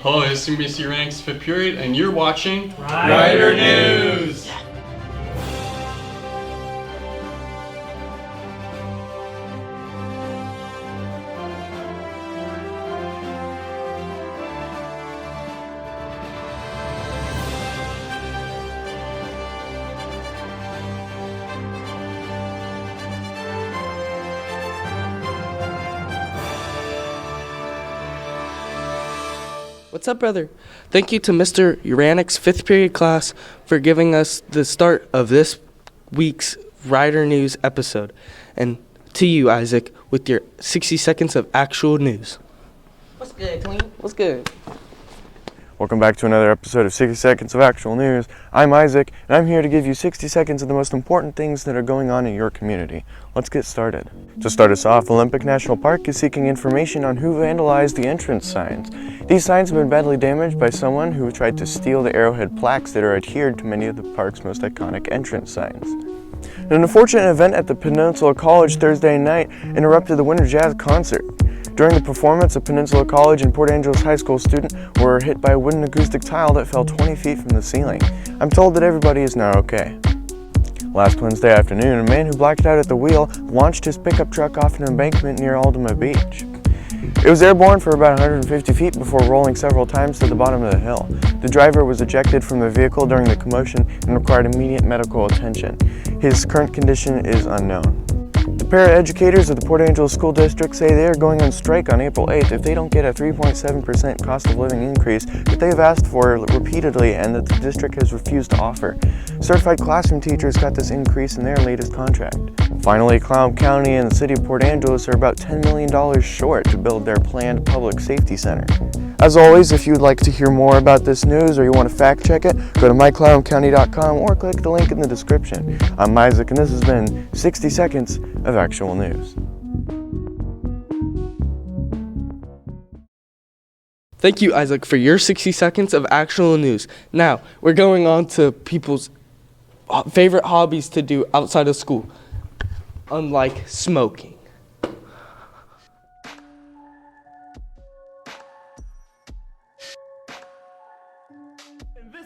Hello, this is Mr. Ranks 5th period, and you're watching Rider News! What's up, brother? Thank you to Mr. Uranik's 5th period class for giving us the start of this week's Rider News episode. And to you, Isaac, with your 60 seconds of actual news. What's good, Tween? What's good? Welcome back to another episode of 60 Seconds of Actual News. I'm Isaac, and I'm here to give you 60 seconds of the most important things that are going on in your community. Let's get started. To start us off, Olympic National Park is seeking information on who vandalized the entrance signs. These signs have been badly damaged by someone who tried to steal the arrowhead plaques that are adhered to many of the park's most iconic entrance signs. An unfortunate event at the Peninsula College Thursday night interrupted the Winter Jazz concert. During the performance, a Peninsula College and Port Angeles High School student were hit by a wooden acoustic tile that fell 20 feet from the ceiling. I'm told that everybody is now okay. Last Wednesday afternoon, a man who blacked out at the wheel launched his pickup truck off an embankment near Aldama Beach. It was airborne for about 150 feet before rolling several times to the bottom of the hill. The driver was ejected from the vehicle during the commotion and required immediate medical attention. His current condition is unknown. The paraeducators of the Port Angeles School District say they are going on strike on April 8th if they don't get a 3.7% cost of living increase that they have asked for repeatedly and that the district has refused to offer. Certified classroom teachers got this increase in their latest contract. Finally, Cloud County and the City of Port Angeles are about $10 million short to build their planned public safety center. As always, if you'd like to hear more about this news or you want to fact check it, go to mycloudcounty.com or click the link in the description. I'm Isaac, and this has been 60 Seconds of Actual News. Thank you, Isaac, for your 60 seconds of actual news. Now, we're going on to people's favorite hobbies to do outside of school, unlike smoking.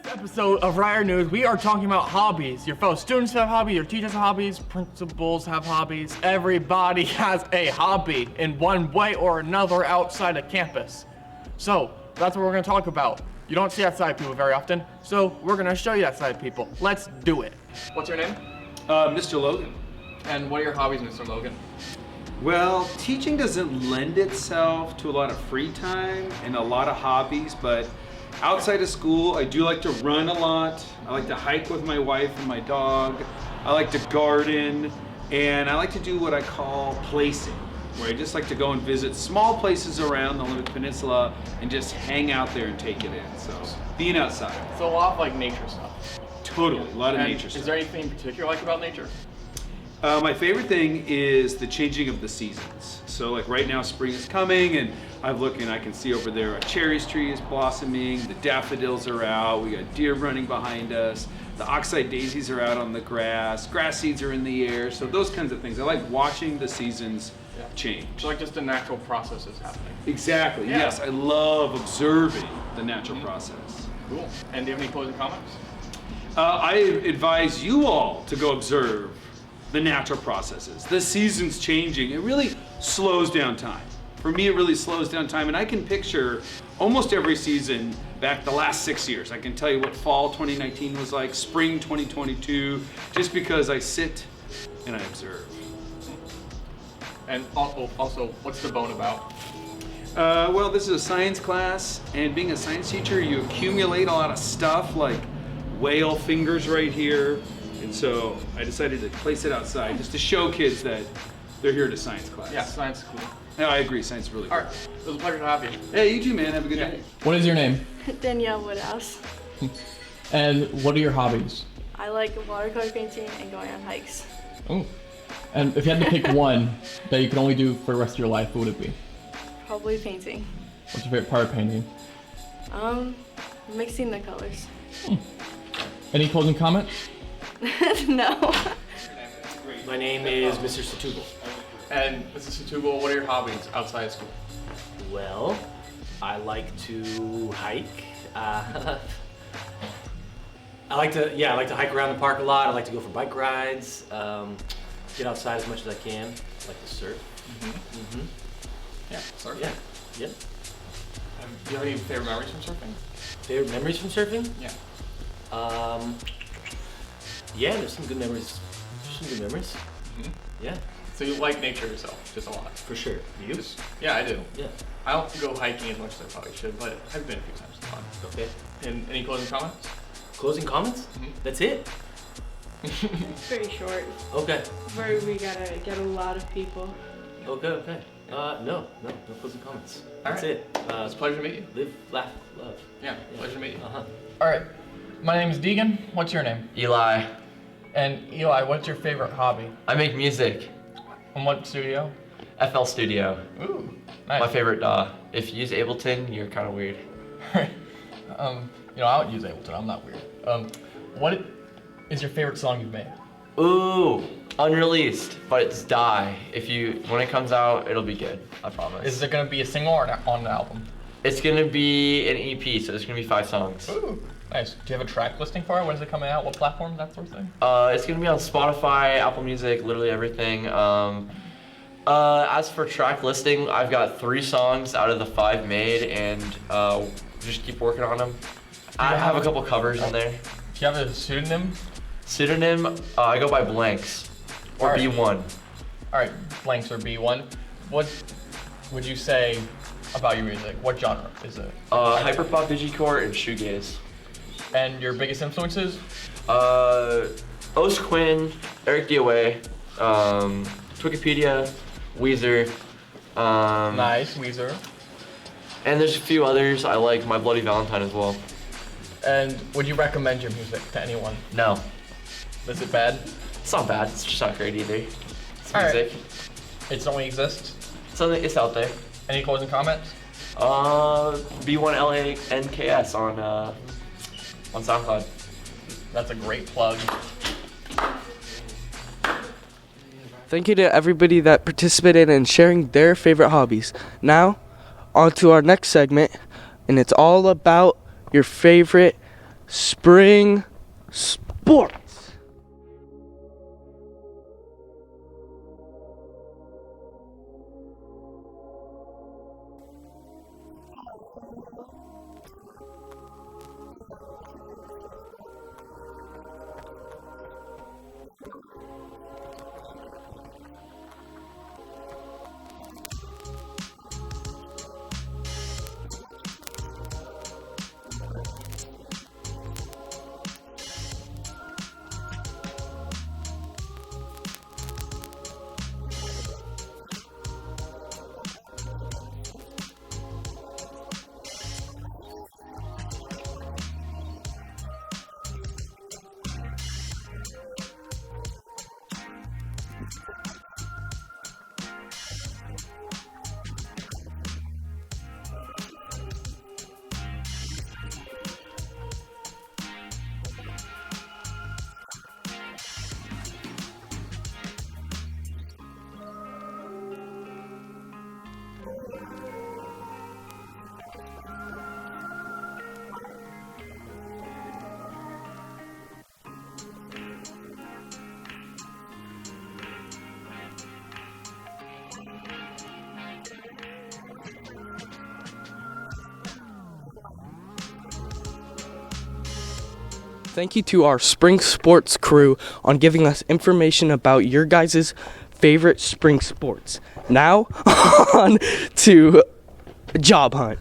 Episode of Rider News, we are talking about hobbies. Your fellow students have hobbies, your teachers have hobbies, principals have hobbies. Everybody has a hobby in one way or another outside of campus. So that's what we're going to talk about. You don't see that side of people very often, so we're going to show you that side of people. Let's do it. What's your name? Mr. Logan. And what are your hobbies, Mr. Logan? Well, teaching doesn't lend itself to a lot of free time and a lot of hobbies, but outside of school, I do like to run a lot. I like to hike with my wife and my dog. I like to garden, and I like to do what I call placing, where I just like to go and visit small places around the Olympic Peninsula and just hang out there and take it in. So, being outside. So a lot of like nature stuff. Totally, a lot of nature stuff. Is there anything in particular you like about nature? My favorite thing is the changing of the seasons. So like right now spring is coming and I can see over there a cherries tree is blossoming, the daffodils are out, we got deer running behind us, the oxeye daisies are out on the grass seeds are in the air, so those kinds of things. I like watching the seasons change. So like just the natural processes happening. Exactly, yeah. Yes, I love observing the natural process. Cool. And do you have any closing comments? I advise you all to go observe the natural processes, the seasons changing. It really slows down time. For me, it really slows down time, and I can picture almost every season back the last 6 years. I can tell you what fall 2019 was like, spring 2022, just because I sit and I observe. And also, what's the bone about? Well, this is a science class, and being a science teacher, you accumulate a lot of stuff like whale fingers right here. And so I decided to place it outside just to show kids that they're here to science class. Yeah, science is cool. No, I agree, science is really cool. All right, it was a pleasure to have you. Hey, you too, man. Have a good day. What is your name? Danielle Woodhouse. And what are your hobbies? I like watercolor painting and going on hikes. Oh. And if you had to pick one that you could only do for the rest of your life, what would it be? Probably painting. What's your favorite part of painting? Mixing the colors. Any closing comments? No. My name is Mr. Setúbal. And Mrs. Setúbal, what are your hobbies outside of school? Well, I like to hike. I like to hike around the park a lot. I like to go for bike rides. Get outside as much as I can. I like to surf. Yeah, surfing. Yeah. Yeah. Do you have any favorite memories from surfing? Favorite memories from surfing? Yeah. Yeah, there's some good memories. Yeah, So you like nature yourself, just a lot. for sure. You? Yeah, I do. Yeah. I don't go hiking as much as I probably should, but I've been a few times. It's fun. Okay. And any closing comments? Closing comments? That's it? It's pretty short. Okay. Where we gotta get a lot of people. Okay. No closing comments. That's right. it. It's a pleasure to meet you. Live, laugh, love. Yeah, pleasure to meet you. Uh-huh. All right. My name is Deegan. What's your name? Eli, And Eli, what's your favorite hobby? I make music. And what studio? FL Studio. Ooh, nice. My favorite, if you use Ableton, you're kind of weird. I would use Ableton. I'm not weird. What is your favorite song you've made? Ooh, unreleased, but it's Die. When it comes out, it'll be good, I promise. Is it gonna be a single or on an album? It's gonna be an EP, so there's gonna be 5 songs. Ooh, nice. Do you have a track listing for it? When is it coming out? What platform? That sort of thing? It's gonna be on Spotify, Apple Music, literally everything. As for track listing, I've got 3 songs out of the 5 made, and just keep working on them. I have a couple covers in there. Do you have a pseudonym? Pseudonym, I go by Blanks, or Alright. B1. All right, Blanks or B1. What would you say about your music? What genre is it? Hyperpop, digicore, and shoegaze. And your biggest influences? Os Quinn, Eric DOA, Wikipedia, Weezer. Nice, Weezer. And there's a few others. I like My Bloody Valentine as well. And would you recommend your music to anyone? No, Is it bad? it's not bad. It's just not great either. It's All right. music. It only exists. It's out there. Any closing comments? B1LANKS on SoundCloud. That's a great plug. Thank you to everybody that participated in sharing their favorite hobbies. Now, on to our next segment, and it's all about your favorite spring sports. Thank you to our spring sports crew on giving us information about your guys' favorite spring sports. Now, on to Job Hunt.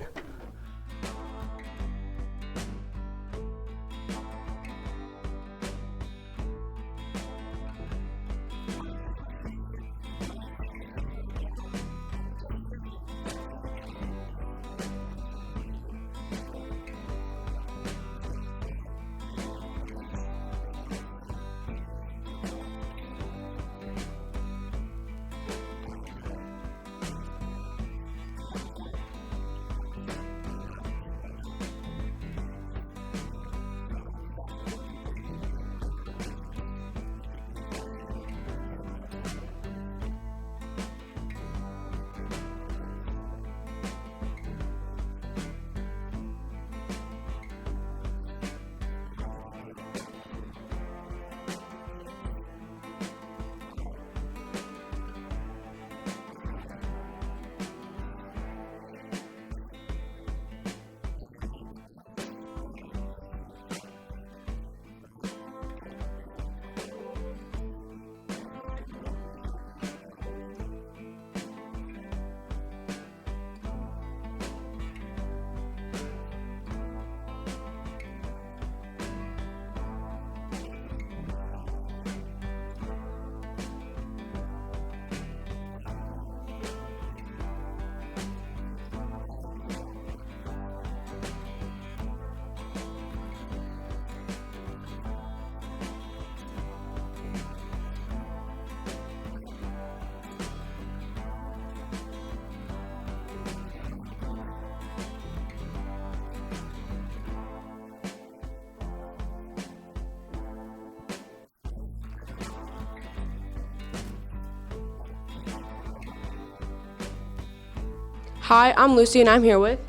Hi, I'm Lucy and I'm here with.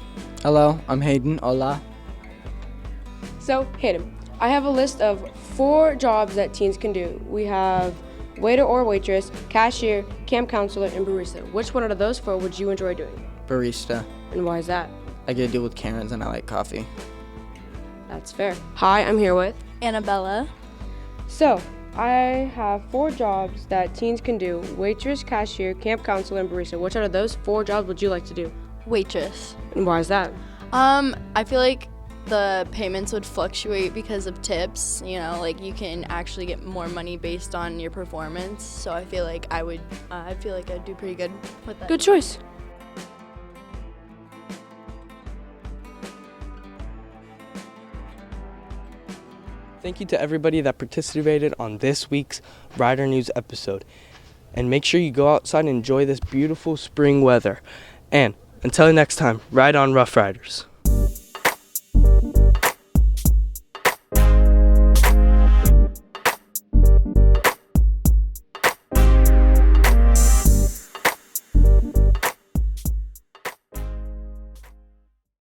Hello, I'm Hayden. Hola. So, Hayden, I have a list of 4 jobs that teens can do. We have waiter or waitress, cashier, camp counselor, and barista. Which one out of those 4 would you enjoy doing? Barista. And why is that? I get to deal with Karens and I like coffee. That's fair. Hi, I'm here with. Annabella. So, I have 4 jobs that teens can do. Waitress, cashier, camp counselor, and barista. Which out of those 4 jobs would you like to do? Waitress. And why is that? I feel like the payments would fluctuate because of tips. You know, like you can actually get more money based on your performance. So I feel like I'd do pretty good with that. Good choice. Thank you to everybody that participated on this week's Rider News episode. And make sure you go outside and enjoy this beautiful spring weather. And until next time, ride on, Rough Riders.